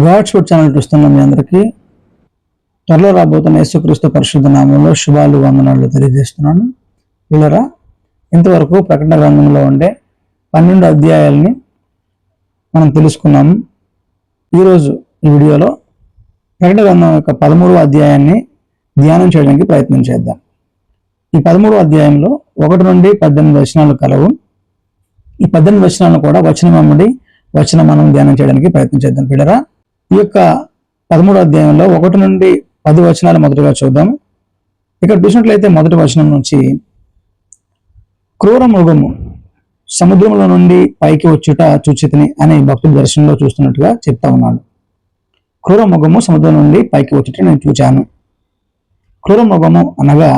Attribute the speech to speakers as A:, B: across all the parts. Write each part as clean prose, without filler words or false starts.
A: God's food channel చూస్తున్న మీ అందరికీ త్వరలో రాబోతున్న యేసుక్రీస్తు పరిశుద్ధ నామంలో శుభాలు వందనాలు తెలియజేస్తున్నాను. వీళ్ళరా ఇంతవరకు ప్రకటన గ్రంథంలో ఉండే 12 అధ్యాయాలని మనం తెలుసుకున్నాము. ఈరోజు ఈ వీడియోలో ప్రకటన గ్రంథం యొక్క 13వ అధ్యాయాన్ని ధ్యానం చేయడానికి ప్రయత్నం చేద్దాం. ఈ 13వ అధ్యాయంలో 1 నుండి 18 వచనాలు కలవు. ఈ 18 వచనాలను కూడా వచనం మనం ధ్యానం చేయడానికి ప్రయత్నం చేద్దాం. వీళ్ళరా ఈ యొక్క 13వ అధ్యాయంలో 1 నుండి 10 వచనాలు మొదటగా చూద్దాం. ఇక్కడ చూసినట్లయితే మొదటి వచనం నుంచి, క్రూర మృగము సముద్రంలో నుండి పైకి వచ్చుట చూచితిని అని భక్తుడు దర్శనంలో చూస్తున్నట్టుగా చెప్తా ఉన్నాడు. క్రూర మృగము సముద్రం నుండి పైకి వచ్చుట నేను చూచాను. క్రూర మృగము అనగా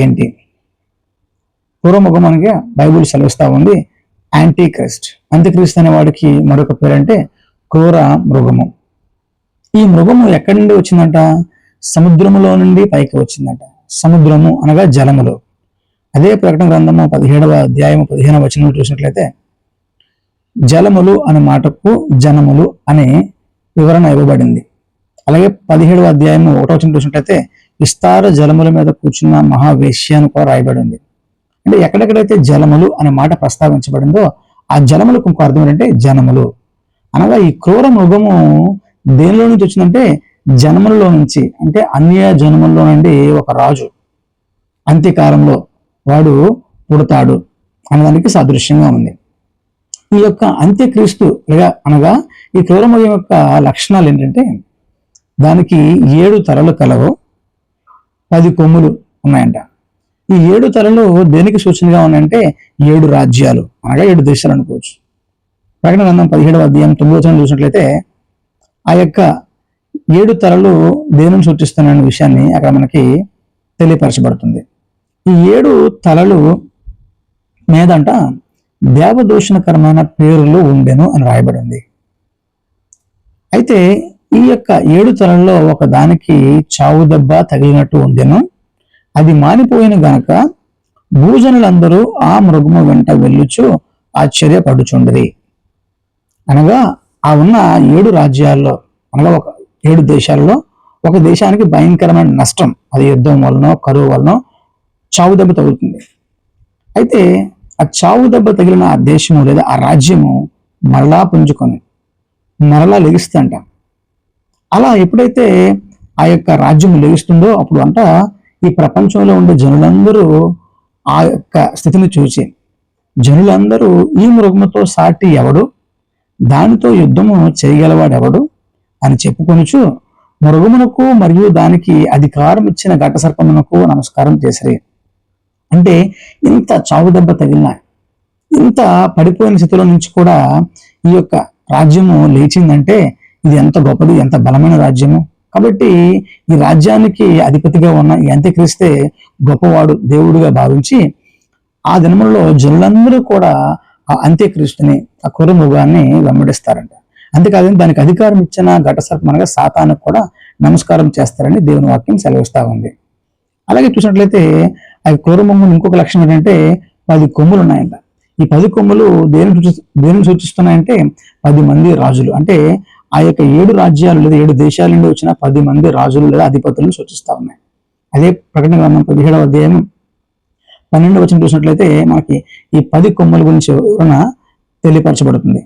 A: ఏంటి? క్రూర మృగం అనగా బైబుల్ సెలవిస్తా ఉంది యాంటీక్రైస్ట్. అంత్యక్రీస్తు అనే వాడికి మరొక పేరంటే క్రూర మృగము. ఈ మృగము ఎక్కడి నుండి వచ్చిందంట? సముద్రములో నుండి పైకి వచ్చిందంట. సముద్రము అనగా జలములు. అదే ప్రకటన గ్రంథము 17వ అధ్యాయము 15వ వచనం చూసినట్లయితే జలములు అనే మాటకు జనములు అనే వివరణ ఇవ్వబడింది. అలాగే 17వ అధ్యాయము 1వ వచనం చూసినట్లయితే విస్తార జలముల మీద కూర్చున్న మహావేశ్య అని కూడా రాయబడింది. అంటే ఎక్కడెక్కడైతే జలములు అనే మాట ప్రస్తావించబడిందో ఆ జలములకు ఇంకో అర్థం ఏంటంటే జనములు అనగా ఈ క్రూర మృగము దేనిలో నుంచి వచ్చిందంటే జనములలో నుంచి, అంటే అన్య జనముల్లో నుండి ఒక రాజు అంత్యకాలంలో వాడు పుడతాడు అనేదానికి సాదృశ్యంగా ఉంది. ఈ యొక్క అంత్యక్రీస్తు అనగా ఈ క్రూరమృగం యొక్క లక్షణాలు ఏంటంటే దానికి 7 తలలు కలవు, 10 కొమ్ములు ఉన్నాయంట. ఈ 7 తలలు దేనికి సూచనగా ఉన్నాయంటే 7 రాజ్యాలు అనగా 7 దేశాలు అనుకోవచ్చు. ప్రకటన గ్రంథం 17వ అధ్యాయం 9వ వచనం చూసినట్లయితే ఆ యొక్క 7 తలలు దేనిని సూచిస్తున్న విషయాన్ని అక్కడ మనకి తెలియపరచబడుతుంది. ఈ 7 తలలు మీదంట దేవదూషణకరమైన పేర్లు ఉండెను అని రాయబడింది. అయితే ఈ యొక్క 7 తలల్లో ఒక దానికి చావు దెబ్బ తగిలినట్టు ఉండెను. అది మానిపోయిన గనక భూజనులందరూ ఆ మృగము వెంట వెళ్ళుచు ఆశ్చర్యపడుచుండిరి. అనగా ఆ ఉన్న 7 రాజ్యాల్లో అనగా ఒక 7 దేశాలలో ఒక దేశానికి భయంకరమైన నష్టం, అది యుద్ధం వలన కరువు వలన చావు దెబ్బ తగులుతుంది. అయితే ఆ చావు దెబ్బ తగిలిన ఆ దేశము లేదా ఆ రాజ్యము మరలా పుంజుకొని మరలా లెగిస్తుంట. అలా ఎప్పుడైతే ఆ యొక్క రాజ్యం లెగిస్తుందో అప్పుడు అంట ఈ ప్రపంచంలో ఉండే జనులందరూ ఆ యొక్క స్థితిని చూసి జనులందరూ ఈ మృగముతో సాటి ఎవడు, దానితో యుద్ధము చేయగలవాడెవడు అని చెప్పుకొనుచు మృగమునకు మరియు దానికి అధికారం ఇచ్చిన ఘట సర్పమునకు నమస్కారం చేసిరి. అంటే ఇంత చావు దెబ్బ తగిలిన, ఇంత పడిపోయిన స్థితిలో నుంచి కూడా ఈ యొక్క రాజ్యము లేచిందంటే ఇది ఎంత గొప్పది, ఎంత బలమైన రాజ్యము. కాబట్టి ఈ రాజ్యానికి అధిపతిగా ఉన్న ఈ అంత్యక్రీస్తే గొప్పవాడు దేవుడుగా భావించి ఆ దినములలో జనులందరూ కూడా ఆ అంత్యక్రీస్తుని, ఆ క్రూర మృగాన్ని వెంబడిస్తారంట. అంతేకాదని దానికి అధికారం ఇచ్చిన ఘట సర్పం అనగా సాతానికి కూడా నమస్కారం చేస్తారని దేవుని వాక్యం సెలవిస్తా ఉంది. అలాగే చూసినట్లయితే ఆ క్రూర మృగం ఇంకొక లక్షణం ఏంటంటే 10 కొమ్ములు ఉన్నాయంట. ఈ 10 కొమ్ములు దేనిని సూచిస్తున్నాయంటే 10 మంది రాజులు, అంటే ఆ యొక్క 7 రాజ్యాలు లేదా 7 దేశాల నుండి వచ్చిన 10 మంది రాజులు లేదా అధిపతులను సూచిస్తా ఉన్నాయి. అదే ప్రకటన గ్రంథం 17వ అధ్యాయం 12వ వచనం చూసినట్లయితే మనకి ఈ 10 కొమ్ముల గురించి వివరణ తెలియపరచబడుతుంది.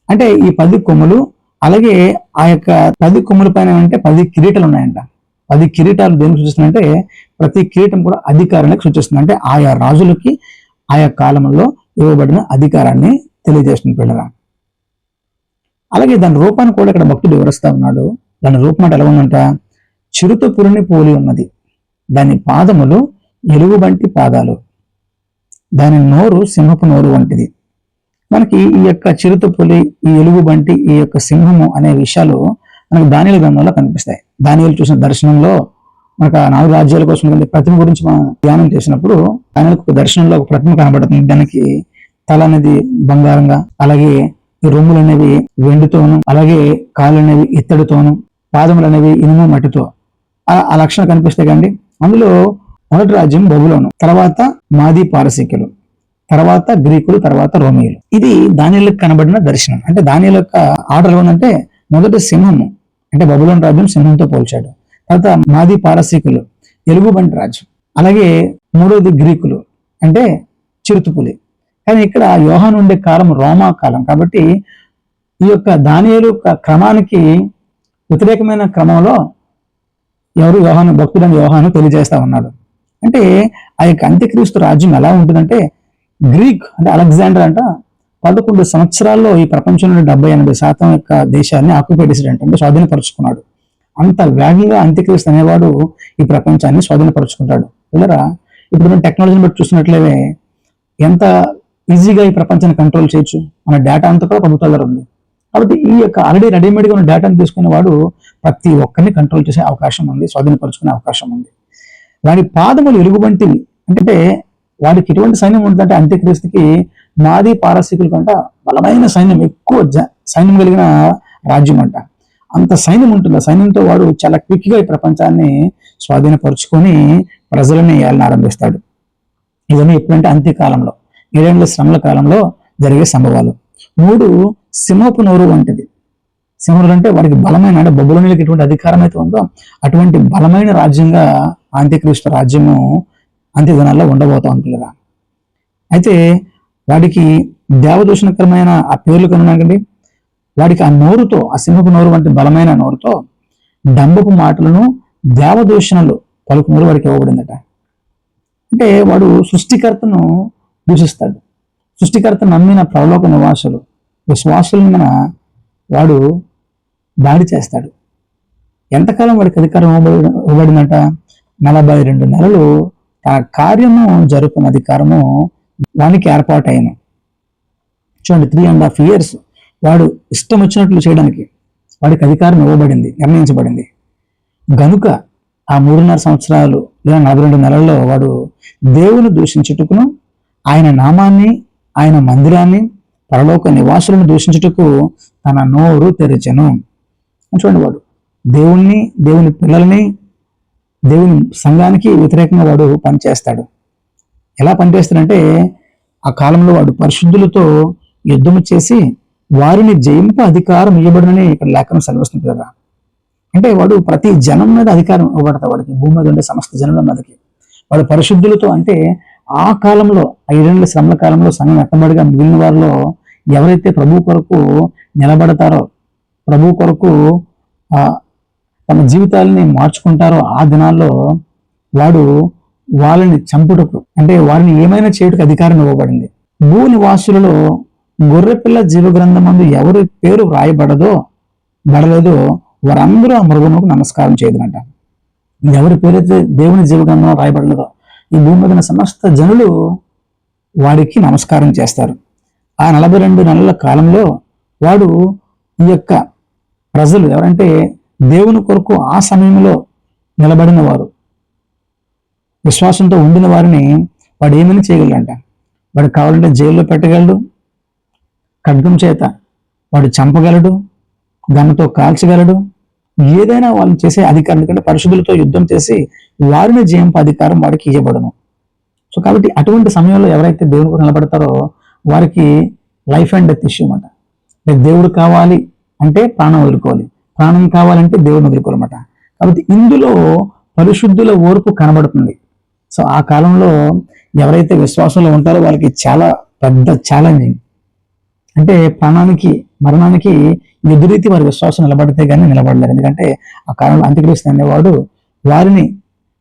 A: అంటే ఈ 10 కొమ్ములు, అలాగే ఆ యొక్క 10 కొమ్ముల పైన అంటే 10 కిరీటాలు ఉన్నాయంట. 10 కిరీటాలు దేనికి సూచిస్తున్నాయంటే ప్రతి కిరీటం కూడా అధికారానికి సూచిస్తుంది. అంటే ఆయా రాజులకి ఆయా కాలంలో ఇవ్వబడిన అధికారాన్ని తెలియజేస్తుంది పిల్లగా. అలాగే దాని రూపాన్ని కూడా ఇక్కడ భక్తుడు వివరిస్తా ఉన్నాడు. దాని రూపం అంటే ఎలా ఉందంట? చిరుత పురిని పోలి ఉన్నది. దాని పాదములు ఎలుగుబంటి పాదాలు, దాని నోరు సింహపు నోరు వంటిది. మనకి ఈ యొక్క చిరుత పులి, ఈ ఎలుగుబంటి, ఈ యొక్క సింహము అనే విషయాలు మనకు దానియేలు గ్రంథంలో కనిపిస్తాయి. దానియేలు చూసిన దర్శనంలో మనకు 4 రాజ్యాల కోసం ప్రతిమ గురించి మనం ధ్యానం చేసినప్పుడు దానియేలుకు దర్శనంలో ఒక ప్రతిమ కనబడుతుంది. దానికి తల అనేది బంగారంగా, అలాగే ఈ రొమ్ములు అనేవి వెండితోను, అలాగే కాళ్ళు అనేవి ఇత్తడితోను, పాదములు అనేవి ఇనుము మట్టితో ఆ లక్షణం కనిపిస్తాయి కండి. అందులో మొదటి రాజ్యం బబులోను, తర్వాత మాది పారసీకులు, తర్వాత గ్రీకులు, తర్వాత రోమియులు. ఇది దానియేలుకు కనబడిన దర్శనం. అంటే దానియేలు యొక్క ఆర్డర్ ఏమంటే మొదట సింహము అంటే బబులోను రాజ్యం సింహంతో పోల్చాడు. తర్వాత మాది పారసీకులు ఎలుగుబంటి రాజ్యం. అలాగే మూడోది గ్రీకులు అంటే చిరుతుపులి. కానీ ఇక్కడ యోహాను ఉండే కాలం రోమా కాలం కాబట్టి ఈ యొక్క దానియేలు క్రమానికి వ్యతిరేకమైన క్రమంలో ఎవరు యోహాను భక్తుడని యోహాను తెలియజేస్తా ఉన్నాడు. అంటే ఆ యొక్క అంత్యక్రీస్తు రాజ్యం ఎలా ఉంటుందంటే గ్రీక్ అంటే అలెగ్జాండర్ అంట 11 సంవత్సరాల్లో ఈ ప్రపంచంలో 70-80% యొక్క దేశాన్ని ఆక్యుపై చేసాడంట, అంటే స్వాధీనపరుచుకున్నాడు. అంత వేగంగా అంత్యక్రీస్తు అనేవాడు ఈ ప్రపంచాన్ని స్వాధీనపరుచుకుంటాడు. వీళ్ళరా ఇప్పుడు మనం టెక్నాలజీని బట్టి చూసినట్లయితే ఎంత ఈజీగా ఈ ప్రపంచాన్ని కంట్రోల్ చేయొచ్చు. మన డేటా అంతా కూడా ప్రభుత్వాల దగ్గర ఉంది. కాబట్టి ఈ యొక్క ఆల్రెడీ రెడీమేడ్గా ఉన్న డేటాను తీసుకునే వాడు ప్రతి ఒక్కరిని కంట్రోల్ చేసే అవకాశం ఉంది, స్వాధీనపరుచుకునే అవకాశం ఉంది. వాడి పాదములు ఎలుగుబంటివి అంటే వాడికి ఎటువంటి సైన్యం ఉంటుందంటే అంత్యక్రీస్తుకి మాది పారసీకుల కంట బలమైన సైన్యం, ఎక్కువ సైన్యం కలిగిన రాజ్యం అంట. అంత సైన్యం ఉంటుంది. ఆ సైన్యంతో వాడు చాలా క్విక్గా ఈ ప్రపంచాన్ని స్వాధీనపరుచుకొని ప్రజలని ఏళ్ళని ఆరంభిస్తాడు. ఇవన్నీ ఎప్పుడంటే అంత్యకాలంలో 7 శ్రమల కాలంలో జరిగే సంభవాలు. 3 సింహపు నోరు వంటిది. సింహం అంటే వారికి బలమైన అంటే బబులోనులకు ఎటువంటి అధికారం అయితే ఉందో అటువంటి బలమైన రాజ్యంగా అంత్యక్రీస్తు రాజ్యము అంత్యదినాల్లో ఉండబోతోంది పిల్లరా. అయితే వాడికి దేవదూషణకరమైన ఆ పేర్లు కనుగండి. వాడికి ఆ నోరుతో, ఆ సింహపు నోరు వంటి బలమైన నోరుతో డంబపు మాటలను దేవదూషణలు పలుకు నోరు వాడికి ఇవ్వబడిందట. అంటే వాడు సృష్టికర్తను దూషిస్తాడు. సృష్టికర్త నమ్మిన ప్రలోక నివాసులు విశ్వాసుల మీద వాడు దాడి చేస్తాడు. ఎంతకాలం వాడికి అధికారం ఇవ్వబడిందంట? 42 నెలలు ఆ కార్యము జరుపుకున్న అధికారము వానికి ఏర్పాటైన. చూడండి, 3.5 years వాడు ఇష్టం వచ్చినట్లు చేయడానికి వాడికి అధికారం ఇవ్వబడింది, నిర్ణయించబడింది. గనుక ఆ 3.5 సంవత్సరాలు లేదా 42 నెలల్లో వాడు దేవుని దూషించుటకును, ఆయన నామాన్ని, ఆయన మందిరాన్ని, పరలోక నివాసులను దూషించుటకు తన నోరు తెరిచెను. చూడండి, వాడు దేవుణ్ణి, దేవుని పిల్లల్ని, దేవుని సంఘానికి వ్యతిరేకంగా వాడు పనిచేస్తాడు. ఎలా పనిచేస్తాడంటే ఆ కాలంలో వాడు పరిశుద్ధులతో యుద్ధము చేసి వారిని జయింప అధికారం ఇవ్వబడనని ఇక్కడ లేఖనం సెలవిస్తుంది కదా. అంటే వాడు ప్రతి జనం మీద అధికారం ఇవ్వబడతాడు. వాడికి భూమి మీద ఉండే సమస్త జనుల మీదకి వాడు పరిశుద్ధులతో, అంటే ఆ కాలంలో 5 శ్రమల కాలంలో సంఘం ఎత్తబడిగా మిగిలిన వారిలో ఎవరైతే ప్రభు కొరకు నిలబడతారో, ప్రభు కొరకు తమ జీవితాలని మార్చుకుంటారో ఆ దినాల్లో వాడు వాళ్ళని చంపుటకు, అంటే వారిని ఏమైనా చేయుటకు అధికారం ఇవ్వబడింది. భూ నివాసులలో గొర్రెపిల్ల జీవగ్రంథమందు ఎవరి పేరు బడలేదో వారందరూ ఆ మృగముకు నమస్కారం చేయదునంట. ఎవరి పేరైతే దేవుని జీవగ్రంథంలో రాయబడలేదో ఈ భూమి మీద సమస్త జనులు వాడికి నమస్కారం చేస్తారు. ఆ 42 నెలల కాలంలో వాడు ఈ యొక్క ప్రజలు ఎవరంటే దేవుని కొరకు ఆ సమయంలో నిలబడిన వారు, విశ్వాసంతో ఉండిన వారిని వాడు ఏమైనా చేయగలడంట. వాడు కావాలంటే జైల్లో పెట్టగలడు, ఖడ్గం చేత వాడు చంపగలడు, గన్నుతో కాల్చగలడు, ఏదైనా వాళ్ళని చేసే అధికారం, ఎందుకంటే పరిశుద్ధులతో యుద్ధం చేసి వారిని జయింప అధికారం వాడికి ఇవ్వబడను. సో కాబట్టి అటువంటి సమయంలో ఎవరైతే దేవుని కొరకు నిలబడతారో వారికి లైఫ్ అండ్ డెత్ ఇష్యూ అన్నమాట. దేవుడు కావాలి అంటే ప్రాణం వదులుకోవాలి, ప్రాణం కావాలంటే దేవుడిని వదులుకోవాలన్నమాట. కాబట్టి ఇందులో పరిశుద్ధుల ఓర్పు కనబడుతుంది. సో ఆ కాలంలో ఎవరైతే విశ్వాసంలో ఉంటారో వాళ్ళకి చాలా పెద్ద ఛాలెంజింగ్. అంటే ప్రాణానికి మరణానికి ఎదురీతి వారి విశ్వాసం నిలబడితే కానీ నిలబడలేరు. ఎందుకంటే ఆ కాలంలో అంత్యక్రీస్తు అనేవాడు వారిని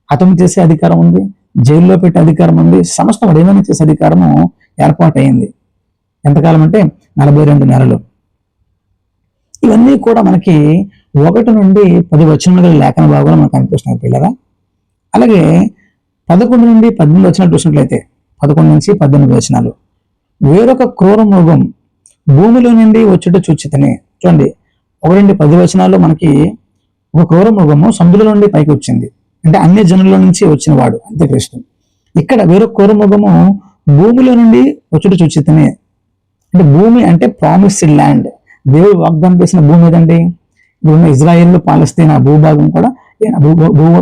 A: హతం చేసే అధికారం ఉంది, జైల్లో పెట్టే అధికారం ఉంది, సమస్తం వాడు ఏమైనా చేసే అధికారము ఏర్పాటైంది. ఎంతకాలం అంటే 42 నెలలు. ఇవన్నీ కూడా మనకి 1 నుండి 10 వచనముల లేఖన భాగంలో మనకు కనిపిస్తున్నాయి పిల్లరా. అలాగే 11 నుండి 18 వచనాలు చూసినట్లయితే 11 నుంచి 18 వచనాలు, వేరొక క్రూర మృగం భూమిలో నుండి వచ్చుట చూచితిని. చూడండి, 1 నుండి 10 వచనాల్లో మనకి ఒక క్రూర మృగము సముద్రం నుండి పైకి వచ్చింది, అంటే అన్ని జనుల నుంచి వచ్చిన వాడు అంత్యక్రీస్తు. ఇక్కడ వేరొక క్రూర మృగము భూమిలో నుండి వచ్చుట చూచితిని. అంటే భూమి అంటే ప్రామిస్డ్ ల్యాండ్, దేవుడు వాగ్దానం చేసిన భూమి ఏదండి? ఇప్పుడు ఇజ్రాయేల్, పాలస్తీనా భూభాగం కూడా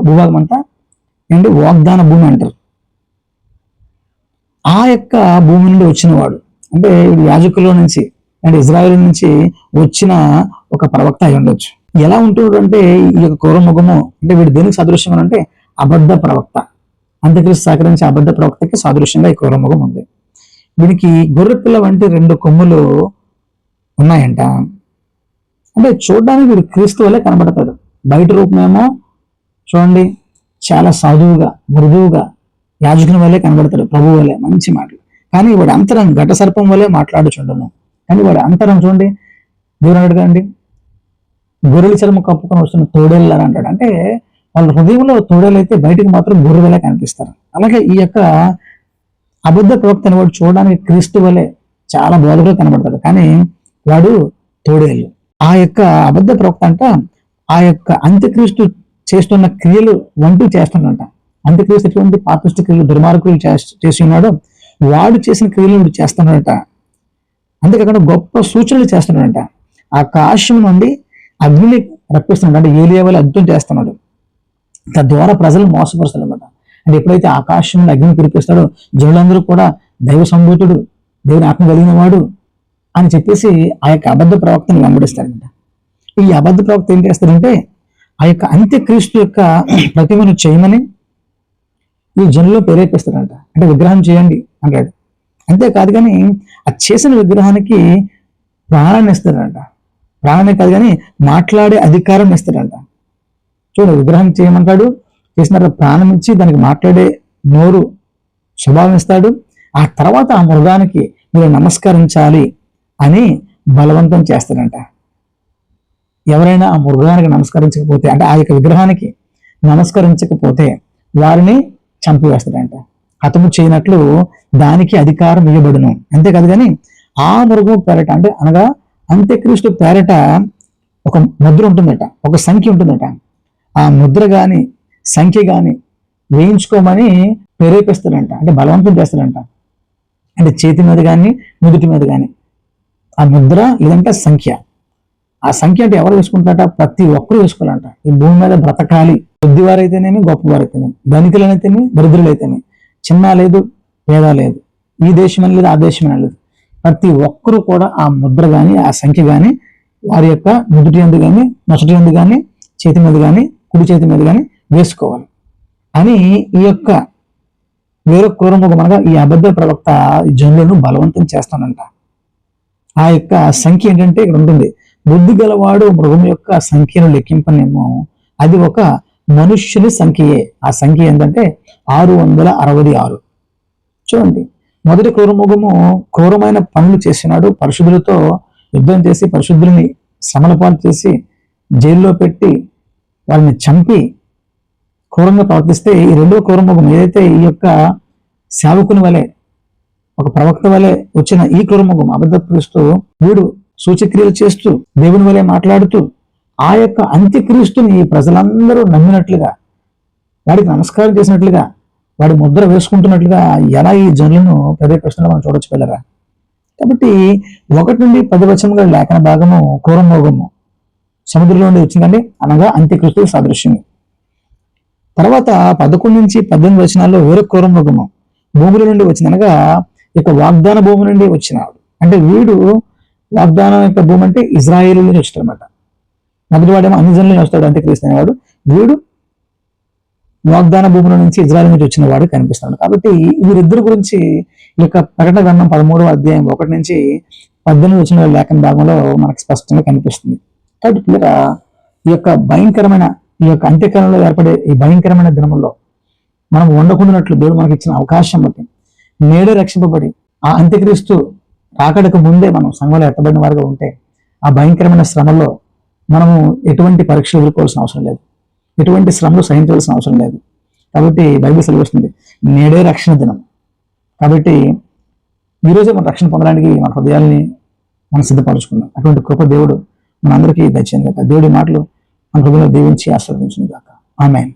A: భూభాగం అంతా ఏంటి వాగ్దాన భూమి అంటారు. ఆ యొక్క భూమి నుండి వచ్చిన వాడు, అంటే యాజకుల నుంచి అంటే ఇజ్రాయేల్ నుంచి వచ్చిన ఒక ప్రవక్త అయి ఉండొచ్చు. ఎలా ఉంటుంది అంటే ఈ యొక్క క్రూర ముఖము అంటే వీడు దేనికి సాదృశ్యం అంటే అబద్ధ ప్రవక్త, అంత్యక్రీస్తు సహకరించే అబద్ధ ప్రవక్తకి సాదృశ్యంగా ఈ క్రూర ముఖం ఉంది. వీనికి గొర్రెపిల్ల వంటి 2 కొమ్ములు ఉన్నాయంట. అంటే చూడడానికి వీడు క్రీస్తు వల్లే కనబడతాడు. బయట రూపమేమో చూడండి చాలా సాధువుగా మృదువుగా యాజకుని వల్లే కనబడతాడు, ప్రభు వల్లే మంచి మాటలు. కానీ వాడు అంతరం ఘట సర్పం వల్లే మాట్లాడుచుండను. కానీ వాడు అంతరం చూడండి, దేవుడు అడగండి, గొర్రెల చర్మ కప్పుకొని వస్తున్న తోడేళ్ళని అంటాడు. అంటే వాళ్ళ హృదయంలో తోడేలైతే బయటకు మాత్రం గొర్రెలే కనిపిస్తారు. అలాగే ఈ యొక్క అబద్ధ ప్రవక్త వాడు చూడడానికి క్రీస్తు వల్లే చాలా బోధకులు కనబడతాడు, కానీ వాడు తోడేళ్ళు. ఆ యొక్క అబద్ధ ప్రవక్త అంట ఆ యొక్క అంత్యక్రీస్తు చేస్తున్న క్రియలు వంటూ చేస్తున్నట. అంత్యక్రీస్తు ఎటువంటి పాపిష్టి క్రియలు దుర్మార్గులు చేసి ఉన్నాడో వాడు చేసిన క్రియలు వీడు చేస్తున్నాడట. అంతేకాకుండా గొప్ప సూచనలు చేస్తున్నాడట. ఆకాశం నుండి అగ్నిని రప్పిస్తున్నాడు, అంటే ఏలియా వల్ల అద్భుతం చేస్తున్నాడు. తద్వారా ప్రజలు మోసపరుస్తాడు అనమాట. అంటే ఎప్పుడైతే ఆకాశం నుండి అగ్ని కురిపిస్తాడో జనులందరూ కూడా దైవ సంభూతుడు, దేవుని ఆత్మ కలిగిన వాడు అని చెప్పేసి ఆ యొక్క అబద్ధ ప్రవక్తని వెంబడిస్తాడంట. ఈ అబద్ధ ప్రవక్త ఏం చేస్తాడంటే ఆ యొక్క అంత్యక్రీస్తు యొక్క ప్రతిమను చేయమని ఈ జనుల్లో ప్రేరేపిస్తాడంట. అంటే విగ్రహం చేయండి అంటాడు. అంతేకాదు కానీ ఆ చేసిన విగ్రహానికి ప్రాణాన్ని ఇస్తాడంట. ప్రాణాన్ని కాదు కానీ మాట్లాడే అధికారం ఇస్తాడంట. చూడు, విగ్రహం చేయమంటాడు, చేసిన తర్వాత ప్రాణం ఇచ్చి దానికి మాట్లాడే నోరు స్వభావం ఇస్తాడు. ఆ తర్వాత ఆ మృగానికి మీరు నమస్కరించాలి అని బలవంతం చేస్తాడంట. ఎవరైనా ఆ మృగానికి నమస్కరించకపోతే, అంటే ఆ యొక్క విగ్రహానికి నమస్కరించకపోతే వారిని చంపివేస్తాడంట. హతము చేయనట్లు దానికి అధికారం ఇవ్వబడును. అంతేకాదు కానీ ఆ మృగం పేరట, అంటే అనగా అంత్యక్రీస్తు పేరట ఒక ముద్ర ఉంటుందట, ఒక సంఖ్య ఉంటుందట. ఆ ముద్ర గాని సంఖ్య గాని వేయించుకోమని ప్రేరేపిస్తాడంట, అంటే బలవంతం చేస్తాడంట. అంటే చేతి మీద కానీ నుదుటి మీద కానీ ఆ ముద్ర లేదంటే సంఖ్య. ఆ సంఖ్య అంటే ఎవరు వేసుకుంటారట? ప్రతి ఒక్కరూ వేసుకోవాలంట. ఈ భూమి మీద బ్రతకాలి, కొద్దివారైతేనేమి గొప్పవారైతేనేమి, ధనికులైతేనేమి దరిద్రులైతేనేమి, చిన్న లేదు పేద లేదు, ఈ దేశమని లేదు ఆ దేశమని లేదు, ప్రతి ఒక్కరూ కూడా ఆ ముద్ర కానీ ఆ సంఖ్య కానీ వారి యొక్క నుదుటి ఎందు కానీ నొసటి ఎందు కానీ చేతి మీద కానీ కుడి చేతి మీద కానీ వేసుకోవాలి అని ఈ యొక్క వేరొక క్రూరముఖం అనగా ఈ అబద్ధ ప్రవక్త ఈ జనులను బలవంతం చేస్తానంట. ఆ యొక్క సంఖ్య ఏంటంటే ఇక్కడ ఉంటుంది, బుద్ధి గలవాడు మృగం యొక్క సంఖ్యను లెక్కింపనేమో, అది ఒక మనుష్యుని సంఖ్యయే. ఆ సంఖ్య ఏంటంటే 666. చూడండి, మొదటి క్రూరముఖము క్రూరమైన పనులు చేసినాడు, పరిశుద్ధులతో యుద్ధం చేసి పరిశుద్ధుల్ని శ్రమల పాలు చేసి జైల్లో పెట్టి వాళ్ళని చంపి క్రూరంగా ప్రవర్తిస్తే, ఈ రెండో క్రూరముఖం ఏదైతే ఈ యొక్క సేవకుని వలె ఒక ప్రవక్త వలె వచ్చిన ఈ క్రూరముఖం అబద్ధ క్రీస్తు వీడు సూచక్రియలు చేస్తూ దేవుని వలె మాట్లాడుతూ ఆ యొక్క అంత్యక్రీస్తుని ప్రజలందరూ నమ్మినట్లుగా వాడికి నమస్కారం చేసినట్లుగా వాడి ముద్ర వేసుకుంటున్నట్లుగా ఎలా ఈ జనులను ప్రేరేపిస్తున్నారో మనం చూడొచ్చు పిల్లరా. కాబట్టి 1 నుండి 10 వచనముల లేఖన భాగము క్రూరముఖము సముద్రంలో నుండి వచ్చిందండి, అనగా అంత్యక్రీస్తు సాదృశ్యము. తర్వాత 11 నుంచి 18 వచనాల్లో వేరే క్రూరముఖము భూముల నుండి వచ్చిందనగా ఇక వాగ్దాన భూమి నుండి వచ్చినాడు. అంటే వీడు వాగ్దానం యొక్క భూమి అంటే ఇజ్రాయేలు నుంచి వస్తాడు అనమాట. మొదటి వాడేమో అన్ని జనుల నుంచి వస్తాడు అంత్యక్రీస్తు అనేవాడు, వీడు వాగ్దాన భూముల నుంచి ఇజ్రాయేల్ నుంచి వచ్చిన వాడు కనిపిస్తున్నాడు. కాబట్టి వీరిద్దరు గురించి ఈ యొక్క ప్రకటన గ్రంథం 13వ అధ్యాయం 1 నుంచి 18 వచ్చిన లేఖన భాగంలో మనకు స్పష్టంగా కనిపిస్తుంది. కాబట్టి పిల్లరా, ఈ యొక్క భయంకరమైన ఈ యొక్క అంత్యకాలంలో ఏర్పడే ఈ భయంకరమైన దినముల్లో మనం ఉండకుండానట్లు దేవుడు మనకి ఇచ్చిన అవకాశం బట్టి నేడే రక్షింపబడి ఆ అంత్యక్రీస్తు రాకడకు ముందే మనం సంఘంలో ఎత్తబడిన వారిగా ఉంటే ఆ భయంకరమైన శ్రమల్లో మనము ఎటువంటి పరీక్షలు ఎదుర్కోవాల్సిన అవసరం లేదు, ఎటువంటి శ్రమలు సహించవలసిన అవసరం లేదు. కాబట్టి బైబిల్ సెలవిస్తుంది నేడే రక్షణ దినం. కాబట్టి ఈరోజే మన రక్షణ పొందడానికి మన హృదయాల్ని మనం సిద్ధపరచుకుందాం. అటువంటి కృప దేవుడు మనందరికీ దయచేయను గాక. దేవుడి మాటలు మన హృదయంలో దీవించి ఆశీర్వదించును గాక. ఆమేన్.